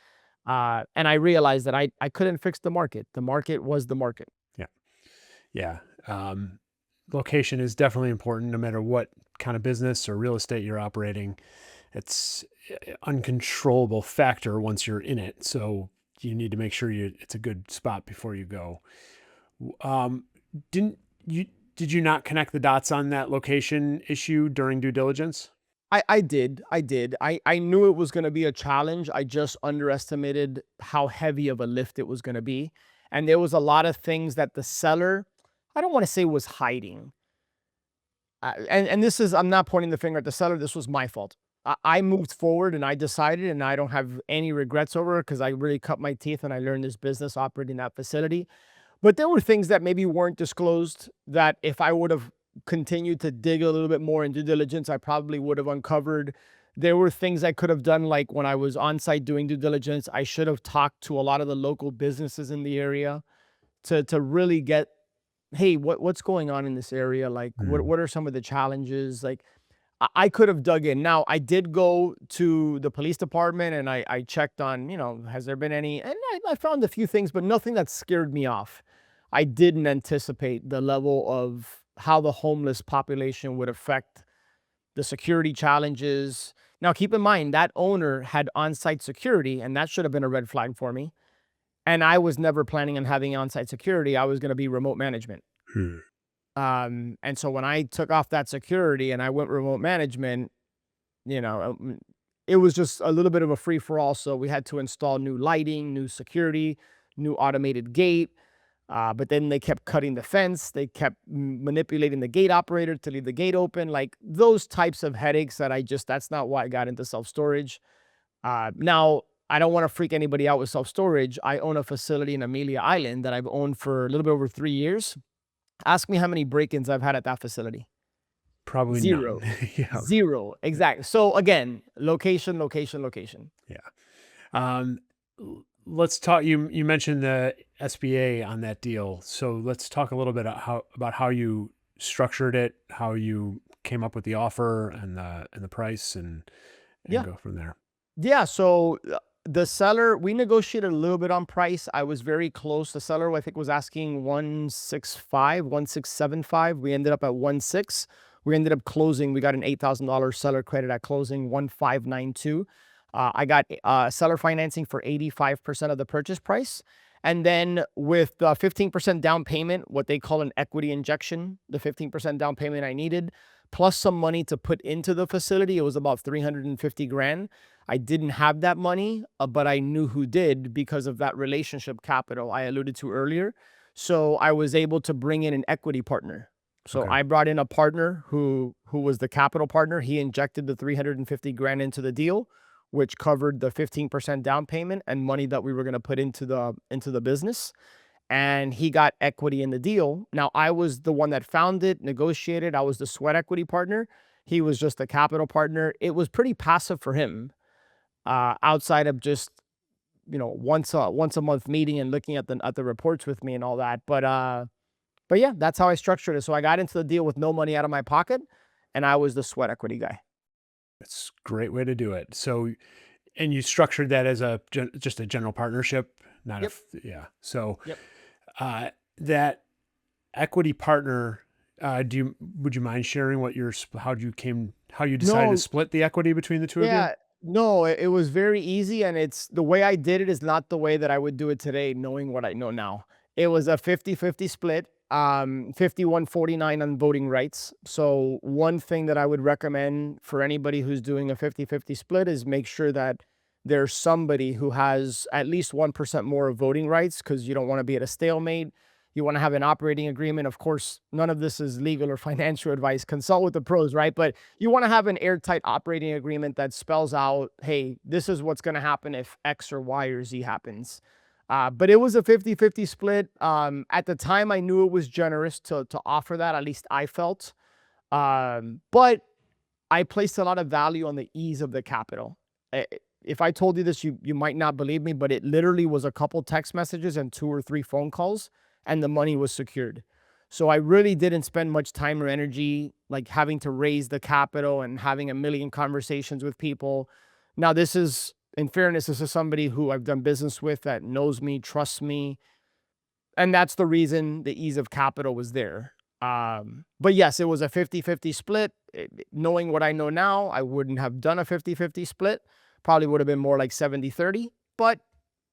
And I realized that I couldn't fix the market. The market was the market. Yeah. Yeah. Location is definitely important no matter what kind of business or real estate you're operating. It's an uncontrollable factor once you're in it. So you need to make sure it's a good spot before you go. Did you not connect the dots on that location issue during due diligence? I did. I knew it was going to be a challenge. I just underestimated how heavy of a lift it was going to be. And there was a lot of things that the seller, I don't want to say was hiding. And this is, I'm not pointing the finger at the seller. This was my fault. I moved forward and I decided, and I don't have any regrets over it because I really cut my teeth and I learned this business operating that facility. But there were things that maybe weren't disclosed that if I would have continued to dig a little bit more in due diligence, I probably would have uncovered. There were things I could have done, like when I was on site doing due diligence, I should have talked to a lot of the local businesses in the area to really get, hey, what's going on in this area? Like, what are some of the challenges? Like, I could have dug in. Now, I did go to the police department and I checked on, has there been any, and I found a few things, but nothing that scared me off. I didn't anticipate the level of how the homeless population would affect the security challenges. Now, keep in mind, that owner had on-site security, and that should have been a red flag for me. And I was never planning on having on-site security. I was going to be remote management. And so when I took off that security and I went remote management, it was just a little bit of a free for all. So we had to install new lighting, new security, new automated gate. But then they kept cutting the fence. They kept manipulating the gate operator to leave the gate open. Like those types of headaches that's not why I got into self-storage. Now, I don't want to freak anybody out with self-storage. I own a facility in Amelia Island that I've owned for a little bit over 3 years. Ask me how many break-ins I've had at that facility. Probably Zero. none. Yeah. Zero. Exactly. So again, location, location, location. Yeah. Let's talk. You mentioned the SBA on that deal, so let's talk a little bit about how you structured it, how you came up with the offer and the price, and Yeah. go from there. Yeah. So The seller, we negotiated a little bit on price. I was very close. The seller, I think, was asking 165, 1675. We ended up at 1.6. We ended up closing. We got an $8,000 seller credit at closing, 1592. I got seller financing for 85% of the purchase price. And then with the 15% down payment, what they call an equity injection, the 15% down payment I needed, plus some money to put into the facility, it was about 350 grand. I didn't have that money, but I knew who did because of that relationship capital I alluded to earlier. So I was able to bring in an equity partner. So Okay. I brought in a partner who was the capital partner. He injected the 350 grand into the deal, which covered the 15% down payment and money that we were going to put into the business. And he got equity in the deal. Now I was the one that found it, negotiated. I was the sweat equity partner. He was just the capital partner. It was pretty passive for him, outside of just once a month meeting and looking at the reports with me and all that. But yeah, that's how I structured it. So I got into the deal with no money out of my pocket, and I was the sweat equity guy. It's a great way to do it. So, and you structured that as just a general partnership, not Yep. yeah. So, Yep. that equity partner, would you mind sharing how you decided to No, split the equity between the two of you? yeah, no, it was very easy, and it's the way I did it is not the way that I would do it today, knowing what I know now. It was a 50-50 split, 51-49 on voting rights. So one thing that I would recommend for anybody who's doing a 50-50 split is make sure that there's somebody who has at least 1% more of voting rights, because you don't want to be at a stalemate. You want to have an operating agreement. Of course, none of this is legal or financial advice. Consult with the pros, right? But you want to have an airtight operating agreement that spells out, hey, this is what's going to happen if X or Y or Z happens. But it was a 50-50 split. At the time, I knew it was generous to offer that. At least I felt. But I placed a lot of value on the ease of the capital. If I told you this, you might not believe me, but it literally was a couple text messages and 2 or 3 phone calls, and the money was secured. So I really didn't spend much time or energy like having to raise the capital and having a million conversations with people. Now, this is, in fairness, this is somebody who I've done business with that knows me, trusts me, and that's the reason the ease of capital was there. But yes, it was a 50-50 split. Knowing what I know now, I wouldn't have done a 50-50 split. Probably would have been more like 70-30, but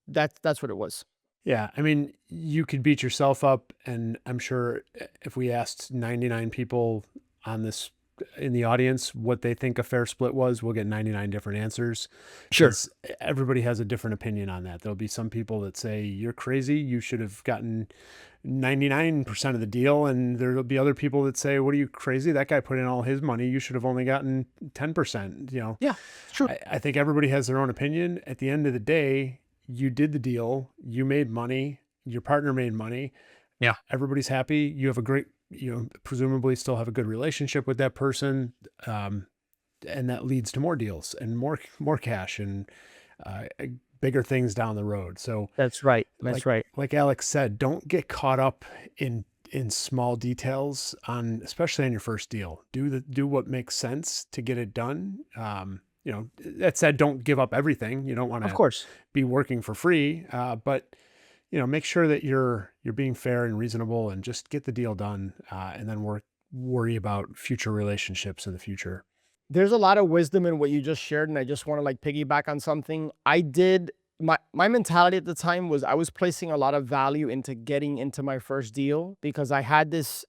that's what it was. Yeah, I mean, you could beat yourself up, and I'm sure if we asked 99 people on this in the audience what they think a fair split was, we'll get 99 different answers Sure. because everybody has a different opinion on that. There'll be some people that say you're crazy, you should have gotten 99% of the deal, and there'll be other people that say, "What are you crazy? That guy put in all his money. You should have only gotten 10%." Yeah, it's true. I think everybody has their own opinion. At the end of the day, you did the deal, you made money, your partner made money, Yeah. everybody's happy. You have a great, presumably still have a good relationship with that person. And that leads to more deals and more cash and uh, bigger things down the road. So That's right. like, That's right. like Alex said, don't get caught up in small details especially on your first deal. Do what makes sense to get it done. That said, don't give up everything. You don't want Of to course. be working for free, but make sure that you're being fair and reasonable, and just get the deal done, and then worry about future relationships in the future. There's a lot of wisdom in what you just shared, and I just want to like piggyback on something. I did my mentality at the time was I was placing a lot of value into getting into my first deal because I had this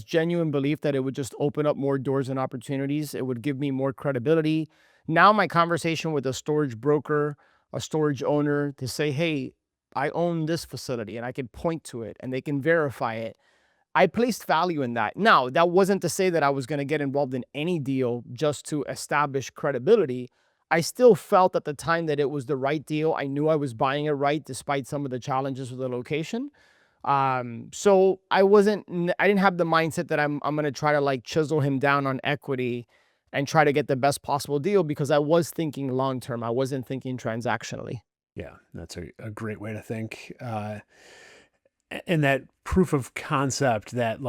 genuine belief that it would just open up more doors and opportunities. It would give me more credibility. Now my conversation with a storage broker, a storage owner to say, "Hey, I own this facility," and I can point to it and they can verify it. I placed value in that. Now, that wasn't to say that I was going to get involved in any deal just to establish credibility. I still felt at the time that it was the right deal. I knew I was buying it right despite some of the challenges with the location. So I didn't have the mindset that I'm going to try to like chisel him down on equity and try to get the best possible deal because I was thinking long term. I wasn't thinking transactionally. Yeah, that's a great way to think. And that proof of concept, that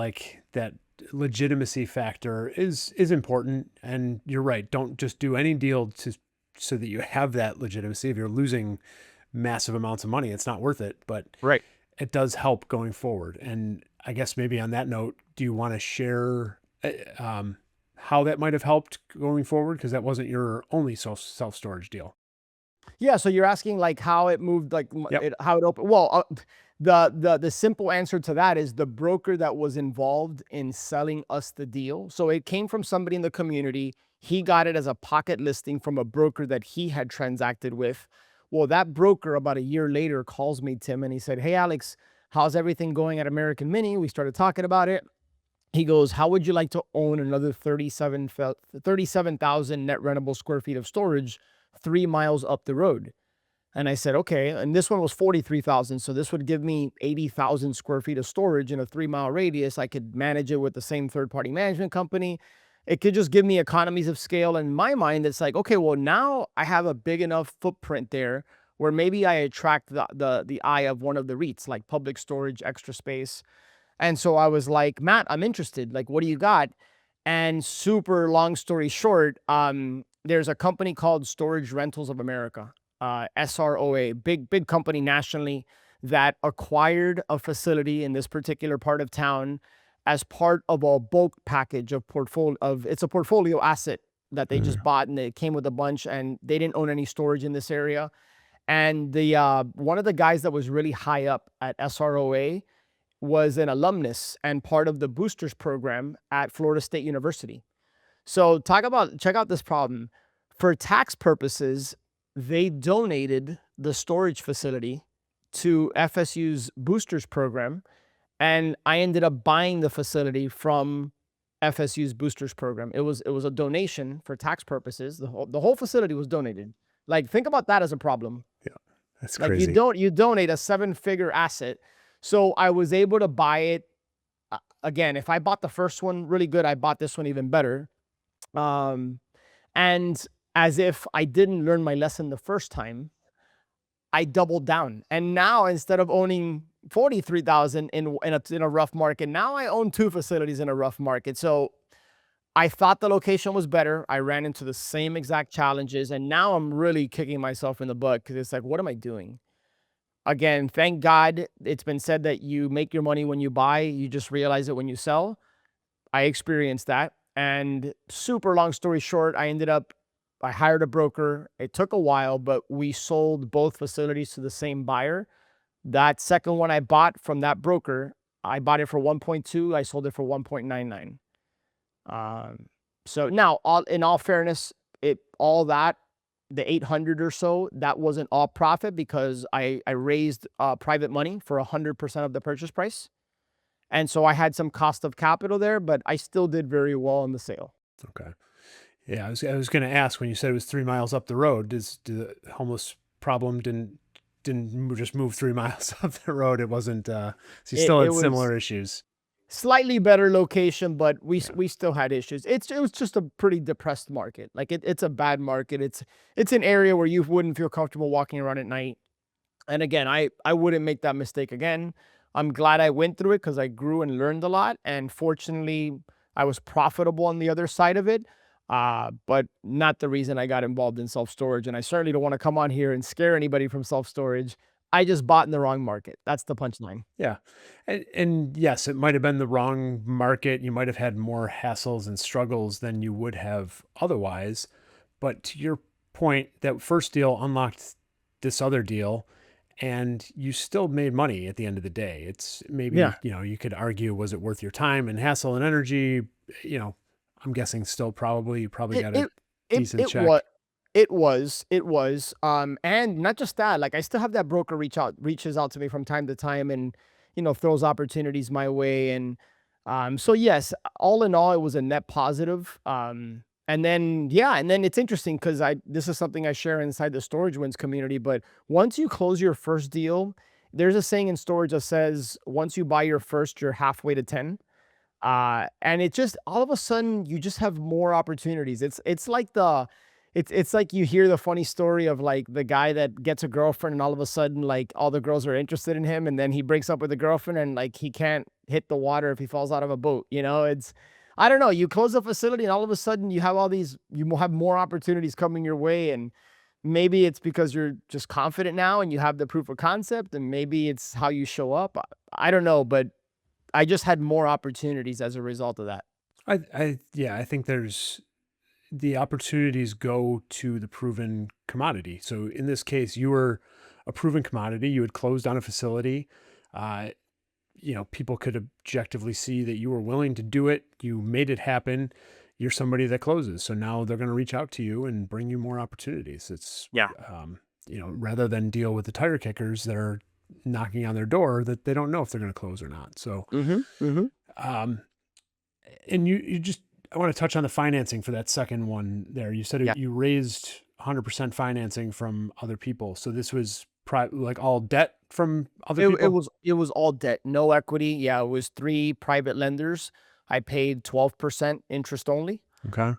legitimacy factor is important. And you're right. Don't just do any deal so that you have that legitimacy. If you're losing massive amounts of money, it's not worth it, but Right. it does help going forward. And I guess maybe on that note, do you want to share how that might have helped going forward? Because that wasn't your only self-storage deal. Yeah, so you're asking like how it moved, like Yep. how it opened. Well, the simple answer to that is the broker that was involved in selling us the deal. So it came from somebody in the community. He got it as a pocket listing from a broker that he had transacted with. Well, that broker about a year later calls me, Tim, and he said, "Hey, Alex, how's everything going at American Mini?" We started talking about it. He goes, "How would you like to own another 37,000 net rentable square feet of storage 3 miles up the road?" And I said, "Okay." And this one was 43,000. So this would give me 80,000 square feet of storage in a 3 mile radius. I could manage it with the same third party management company. It could just give me economies of scale. In my mind, it's like, okay, well, now I have a big enough footprint there where maybe I attract the eye of one of the REITs, like Public Storage, Extra Space. And so I was like, "Matt, I'm interested. Like, what do you got?" And super long story short, there's a company called Storage Rentals of America, SROA, big company nationally that acquired a facility in this particular part of town as part of a bulk package of portfolio of it's a portfolio asset that they just Mhm. bought, and it came with a bunch, and they didn't own any storage in this area. And the one of the guys that was really high up at SROA was an alumnus and part of the boosters program at Florida State University. So check out this problem. For tax purposes, they donated the storage facility to FSU's boosters program, and I ended up buying the facility from FSU's boosters program. It was a donation for tax purposes. The whole facility was donated. Like, think about that as a problem. Yeah. That's Like, crazy. you donate a seven-figure asset. So I was able to buy it. Again, if I bought the first one really good, I bought this one even better. Um, and as if I didn't learn my lesson the first time, I doubled down. And now instead of owning 43,000 in a rough market, now I own two facilities in a rough market. So I thought the location was better. I ran into the same exact challenges, and now I'm really kicking myself in the butt because it's like, what am I doing? Again, thank God it's been said that you make your money when you buy, you just realize it when you sell. I experienced that. And super long story short, I hired a broker. It took a while, but we sold both facilities to the same buyer. That second one I bought from that broker, I bought it for 1.2, I sold it for 1.99. Um, so now, in all fairness, all that, the 800 or so, that wasn't all profit because I raised private money for 100% of the purchase price. And so I had some cost of capital there, but I still did very well on the sale. Okay. Yeah, I was going to ask when you said it was 3 miles up the road. Did the homeless problem didn't just move 3 miles up the road? It wasn't. So you It still it had was similar issues. slightly better location, but we Yeah. we still had issues. It was just a pretty depressed market. Like, it's a bad market. It's an area where you wouldn't feel comfortable walking around at night. And again, I wouldn't make that mistake again. I'm glad I went through it because I grew and learned a lot. And fortunately, I was profitable on the other side of it. But not the reason I got involved in self storage. And I certainly don't want to come on here and scare anybody from self storage. I just bought in the wrong market. That's the punchline. Yeah. And yes, it might have been the wrong market. You might have had more hassles and struggles than you would have otherwise. But to your point, that first deal unlocked this other deal, and you still made money at the end of the day. It's Yeah. maybe, you could argue, was it worth your time and hassle and energy? You know, I'm guessing still probably, you probably It got a it it decent it was check. and not just that, like, I still have that broker reaches out to me from time to time and, throws opportunities my way. And, so yes, all in all, it was a net positive. And then, yeah, and then it's interesting because this is something I share inside the Storage Wins community, but once you close your first deal, there's a saying in storage that says, "Once you buy your first, you're halfway to 10." And it just all of a sudden you just have more opportunities. It's like you hear the funny story of like the guy that gets a girlfriend and all of a sudden like all the girls are interested in him and then he breaks up with the girlfriend and like he can't hit the water if he falls out of a boat. It's I don't know, you close a facility and all of a sudden you have have more opportunities coming your way. And maybe it's because you're just confident now and you have the proof of concept, and maybe it's how you show up. I don't know, but I just had more opportunities as a result of that. Yeah, I think there's the opportunities go to the proven commodity. So in this case, you were a proven commodity. You had closed on a facility. Uh, people could objectively see that you were willing to do it. You made it happen. You're somebody that closes. So now they're going to reach out to you and bring you more opportunities. It's, Yeah. rather than deal with the tire kickers that are knocking on their door that they don't know if they're going to close or not. So, Mhm. Mhm. um, and I want to touch on the financing for that second one there. You said Yeah. you raised 100% financing from other people. So this was like all debt from other It people? was all debt, no equity. Yeah, it was 3 private lenders. I paid 12% interest only. Okay.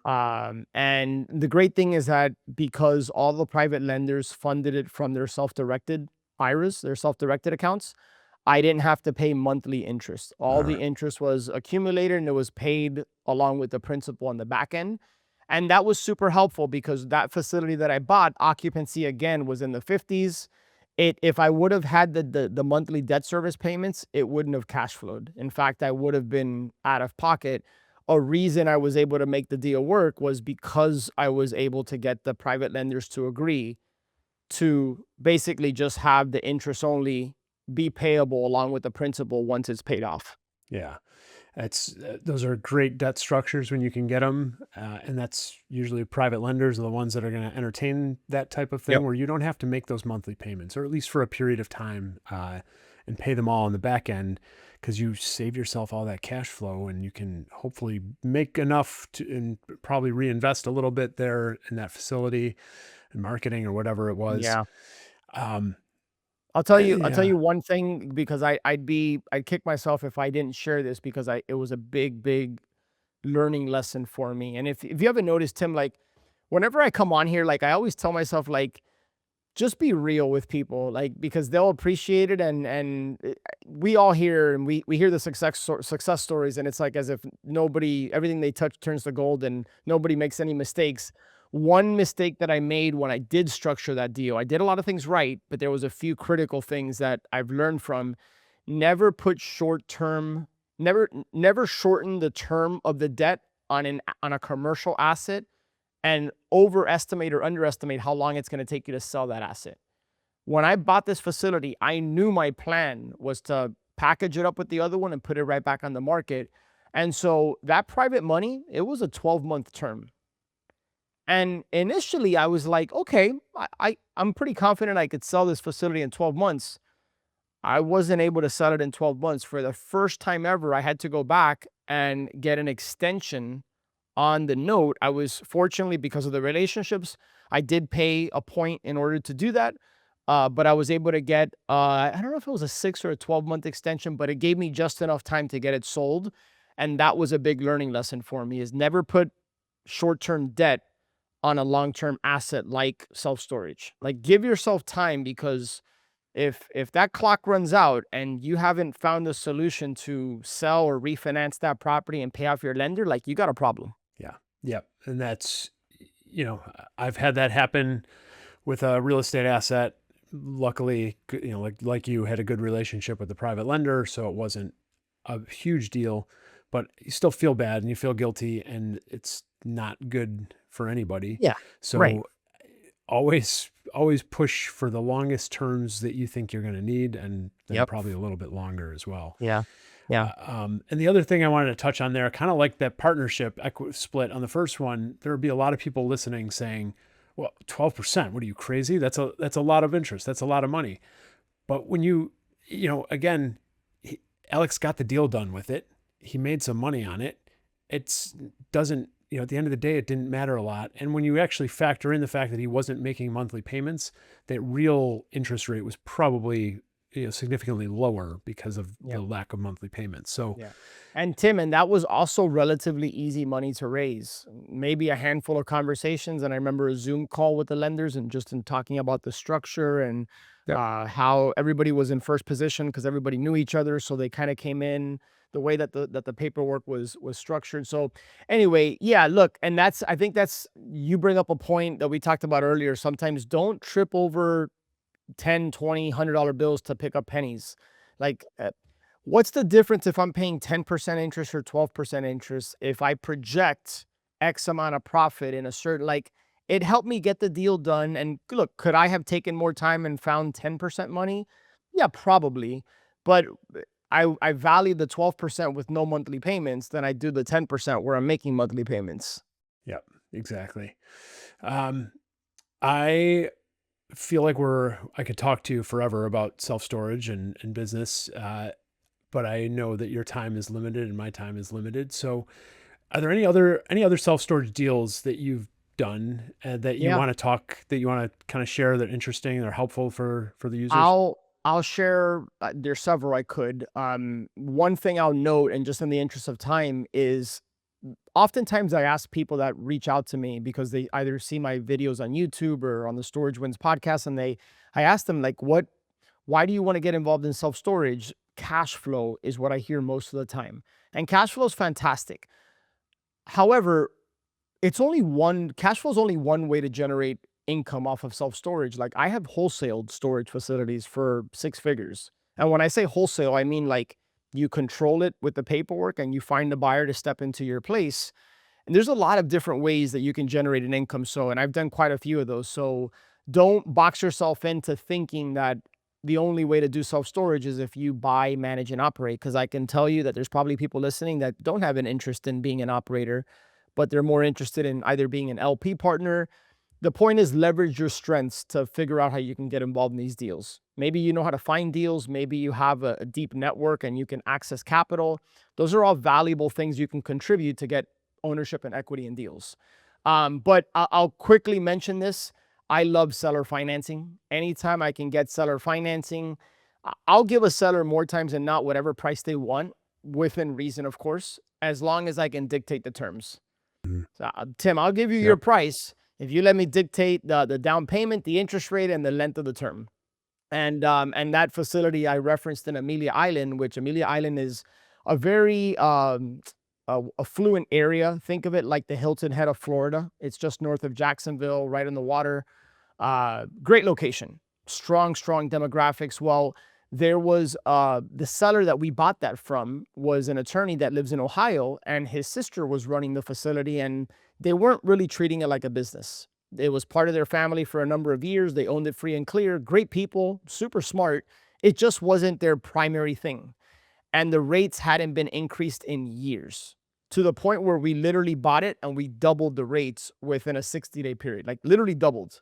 And the great thing is that because all the private lenders funded it from their self-directed IRAs, their self-directed accounts, I didn't have to pay monthly interest. All All the right. interest was accumulated and it was paid along with the principal on the back end. And that was super helpful because that facility that I bought, occupancy again was in the 50s. If I would have had the monthly debt service payments, it wouldn't have cash flowed. In fact, I would have been out of pocket. A reason I was able to make the deal work was because I was able to get the private lenders to agree to basically just have the interest only be payable along with the principal once it's paid off. Yeah. Those are great debt structures when you can get them. And that's usually private lenders are the ones that are going to entertain that type of thing Yep. where you don't have to make those monthly payments, or at least for a period of time, and pay them all on the back end, because you save yourself all that cash flow and you can hopefully make enough to and probably reinvest a little bit there in that facility and marketing or whatever it was. Yeah. Um, I'll tell yeah. you one thing because I'd kick myself if I didn't share this because it was a big learning lesson for me. And if you haven't noticed, Tim, like whenever I come on here, like I always tell myself, like, just be real with people, like because they'll appreciate it. We all hear and we hear the success stories, and it's like as if nobody everything they touch turns to gold and nobody makes any mistakes. One mistake that I made when I did structure that deal, I did a lot of things right, but there was a few critical things that I've learned from. Never put short term, never shorten the term of the debt on a commercial asset and overestimate or underestimate how long it's going to take you to sell that asset. When I bought this facility, I knew my plan was to package it up with the other one and put it right back on the market. And so that private money, it was a 12-month term. And initially I was like, okay, I'm pretty confident I could sell this facility in 12 months. I wasn't able to sell it in 12 months. For the first time ever, I had to go back and get an extension on the note. I was fortunately, because of the relationships, I did pay a point in order to do that. But I was able to get, I don't know if it was a 6 or a 12-month extension, but it gave me just enough time to get it sold. And that was a big learning lesson for me is never put short-term debt on a long-term asset like self-storage. Like give yourself time because if that clock runs out and you haven't found a solution to sell or refinance that property and pay off your lender, like you got a problem. Yeah. Yep. And that's, I've had that happen with a real estate asset. Luckily, like you had a good relationship with the private lender, so it wasn't a huge deal, but you still feel bad and you feel guilty, and it's not good for anybody. Yeah. Right. So always push for the longest terms that you think you're going to need, and then Yep. probably a little bit longer as well. Yeah. Yeah. And the other thing I wanted to touch on there, kind of like that partnership split on the first one, there would be a lot of people listening saying, well, 12%, what are you, crazy? That's a lot of interest. That's a lot of money. But when again, Alex got the deal done with it. He made some money on it. It's doesn't, at the end of the day, it didn't matter a lot. And when you actually factor in the fact that he wasn't making monthly payments, that real interest rate was probably significantly lower because of Yeah. the lack of monthly payments. So Yeah. And Tim, and that was also relatively easy money to raise. Maybe a handful of conversations. And I remember a Zoom call with the lenders and just in talking about the structure and Yep. how everybody was in first position because everybody knew each other. So they kind of came in the way that the paperwork was structured. So anyway, yeah, look, and I think that's you bring up a point that we talked about earlier. Sometimes don't trip over 10, 20, $100 bills to pick up pennies. Like, what's the difference if I'm paying 10% interest or 12% interest if I project X amount of profit in a certain, like, it helped me get the deal done. And look, could I have taken more time and found 10% money? Yeah, probably. But I value the 12% with no monthly payments than I do the 10% where I'm making monthly payments. yeah, exactly. Um, I feel like I could talk to you forever about self-storage and business. But I know that your time is limited and my time is limited. So are there any other self-storage deals that you've done that you Yeah. want to that you want to kind of share that are interesting or helpful for the users? I'll share, there's several I could. One thing I'll note, and just in the interest of time, is oftentimes I ask people that reach out to me because they either see my videos on YouTube or on the Storage Wins podcast, and I ask them like, why do you want to get involved in self-storage? Cash flow is what I hear most of the time. And cash flow is fantastic. However, cash flow is only one way to generate income off of self-storage. Like I have wholesaled storage facilities for six figures. And when I say wholesale, I mean like you control it with the paperwork and you find the buyer to step into your place. And there's a lot of different ways that you can generate an income. So, and I've done quite a few of those. So don't box yourself into thinking that the only way to do self-storage is if you buy, manage, and operate. Because I can tell you that there's probably people listening that don't have an interest in being an operator, but they're more interested in either being an LP partner. The point is leverage your strengths to figure out how you can get involved in these deals. Maybe you know how to find deals. Maybe you have a deep network and you can access capital. Those are all valuable things you can contribute to get ownership and equity in deals. But I'll quickly mention this. I love seller financing. Anytime I can get seller financing, I'll give a seller more times than not whatever price they want, within reason, of course, as long as I can dictate the terms. Mhm. So, Tim, I'll give you your Yep. price if you let me dictate the down payment, the interest rate, and the length of the term. And that facility I referenced in Amelia Island, which Amelia Island is a very affluent area. Think of it like the Hilton Head of Florida. It's just north of Jacksonville, right on the water. Great location, strong demographics. Well, there was the seller that we bought that from was an attorney that lives in Ohio, and his sister was running the facility, and they weren't really treating it like a business. It was part of their family for a number of years. They owned it free and clear. Great people, super smart. It just wasn't their primary thing. And the rates hadn't been increased in years, to the point where we literally bought it and we doubled the rates within a 60-day period, like literally doubled.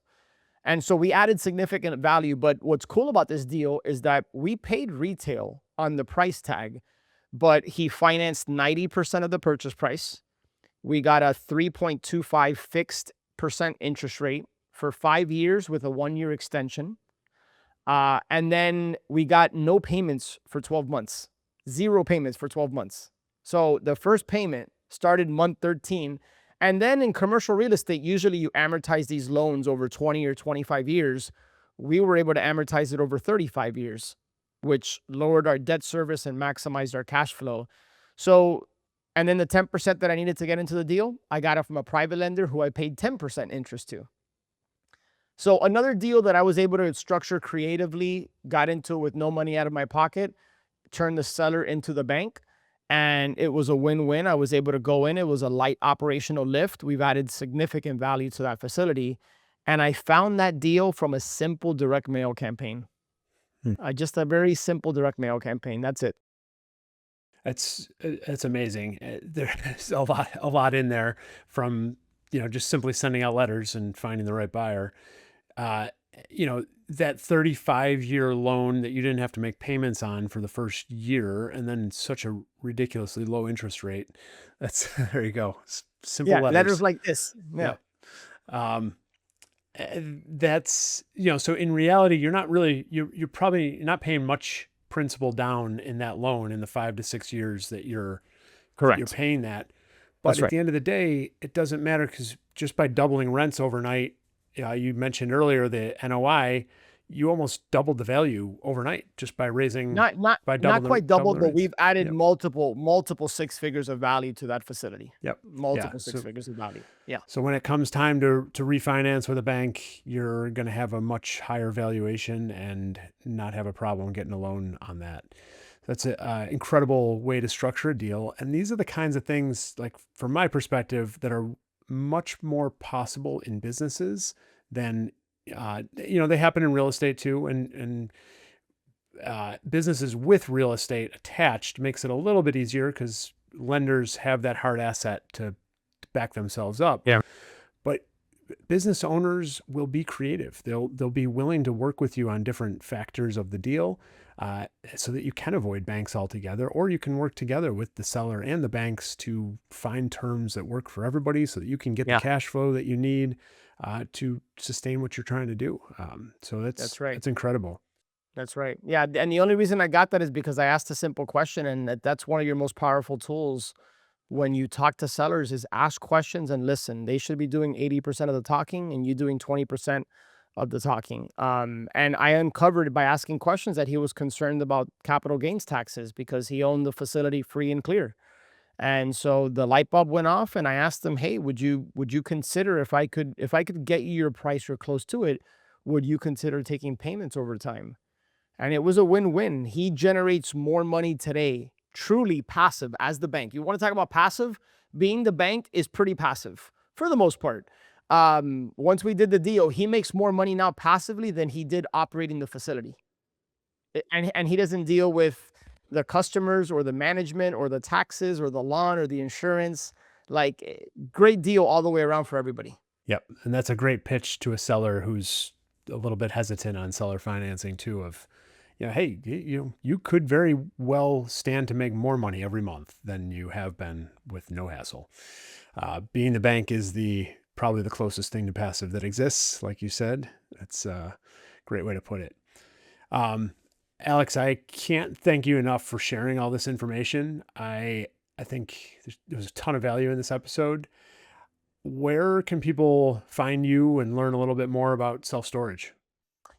And so we added significant value. But what's cool about this deal is that we paid retail on the price tag, but he financed 90% of the purchase price. We got a 3.25 fixed percent interest rate for 5 years with a 1 year extension. And then we got no payments for 12 months, zero payments for 12 months. So the first payment started month 13. And then in commercial real estate, usually you amortize these loans over 20 or 25 years. We were able to amortize it over 35 years, which lowered our debt service and maximized our cash flow. So, and then the 10% that I needed to get into the deal, I got it from a private lender who I paid 10% interest to. So another deal that I was able to structure creatively, got into with no money out of my pocket, turned the seller into the bank, and it was a win-win. I was able to go in. It was a light operational lift. We've added significant value to that facility. And I found that deal from a simple direct mail campaign. Hmm. Just a very simple direct mail campaign. That's it. That's amazing. There's a lot in there from, just simply sending out letters and finding the right buyer. Uh, that 35-year loan that you didn't have to make payments on for the first year, and then such a ridiculously low interest rate. That's there you go. Simple Yeah, letters letters. like this. Yeah. Yep. Um, That's, so in reality, you're not really, you're probably not paying much principal down in that loan in the 5 to 6 years that you're Correct. paying that. But That's at right. the end of the day, it doesn't matter, because just by doubling rents overnight, you mentioned earlier the NOI, you almost doubled the value overnight just by raising, by Not quite doubled, double the but rents. we've added Yep. multiple six figures of value to that facility. Yep. Yeah. Multiple six figures of value. Yeah. So when it comes time to refinance with a bank, you're going to have a much higher valuation and not have a problem getting a loan on that. That's an incredible way to structure a deal. And these are the kinds of things, like from my perspective, that are much more possible in businesses than, they happen in real estate too. And businesses with real estate attached makes it a little bit easier because lenders have that hard asset to back themselves up. Yeah. But business owners will be creative. They'll be willing to work with you on different factors of the deal, so that you can avoid banks altogether, or you can work together with the seller and the banks to find terms that work for everybody, so that you can get the cash flow that you need to sustain what you're trying to do. So That's right. that's incredible. That's right. Yeah. And the only reason I got that is because I asked a simple question, and that's one of your most powerful tools when you talk to sellers is ask questions and listen. They should be doing 80% of the talking and you doing 20% of the talking. And I uncovered by asking questions that he was concerned about capital gains taxes because he owned the facility free and clear. And so the light bulb went off, and I asked him, "Hey, would you consider, if I could get you your price or close to it, would you consider taking payments over time?" And it was a win-win. He generates more money today, truly passive, as the bank. You want to talk about passive? Being the bank is pretty passive for the most part. Once we did the deal, he makes more money now passively than he did operating the facility. And he doesn't deal with the customers or the management or the taxes or the lawn or the insurance. Like, great deal all the way around for everybody. Yep. And that's a great pitch to a seller who's a little bit hesitant on seller financing too, of, hey, you could very well stand to make more money every month than you have been with no hassle. Being the bank is probably the closest thing to passive that exists. Like you said, that's a great way to put it. Alex, I can't thank you enough for sharing all this information. I think there was a ton of value in this episode. Where can people find you and learn a little bit more about self-storage?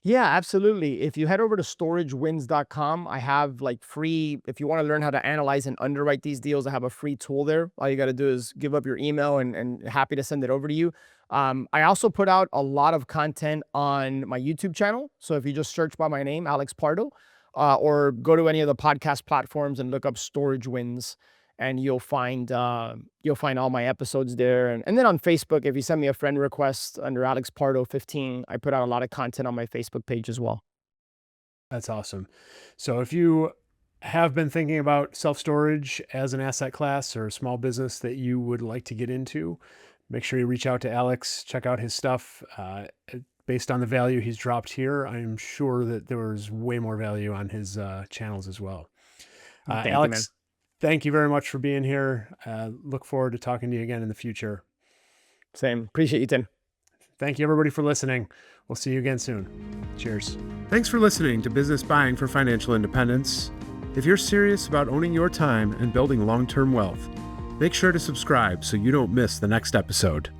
Yeah, absolutely. If you head over to storagewins.com, I have free, if you want to learn how to analyze and underwrite these deals, I have a free tool there. All you got to do is give up your email, and happy to send it over to you. I also put out a lot of content on my YouTube channel. So if you just search by my name, Alex Pardo, or go to any of the podcast platforms and look up Storage Wins, and you'll find all my episodes there. And then on Facebook, if you send me a friend request under Alex Pardo 15, I put out a lot of content on my Facebook page as well. That's awesome. So if you have been thinking about self-storage as an asset class or a small business that you would like to get into, make sure you reach out to Alex, check out his stuff. Based on the value he's dropped here, I'm sure that there was way more value on his channels as well. Thank Alex, you, man. thank you very much for being here. Look forward to talking to you again in the future. Same. Appreciate you, Tim. Thank you, everybody, for listening. We'll see you again soon. Cheers. Thanks for listening to Business Buying for Financial Independence. If you're serious about owning your time and building long-term wealth, make sure to subscribe so you don't miss the next episode.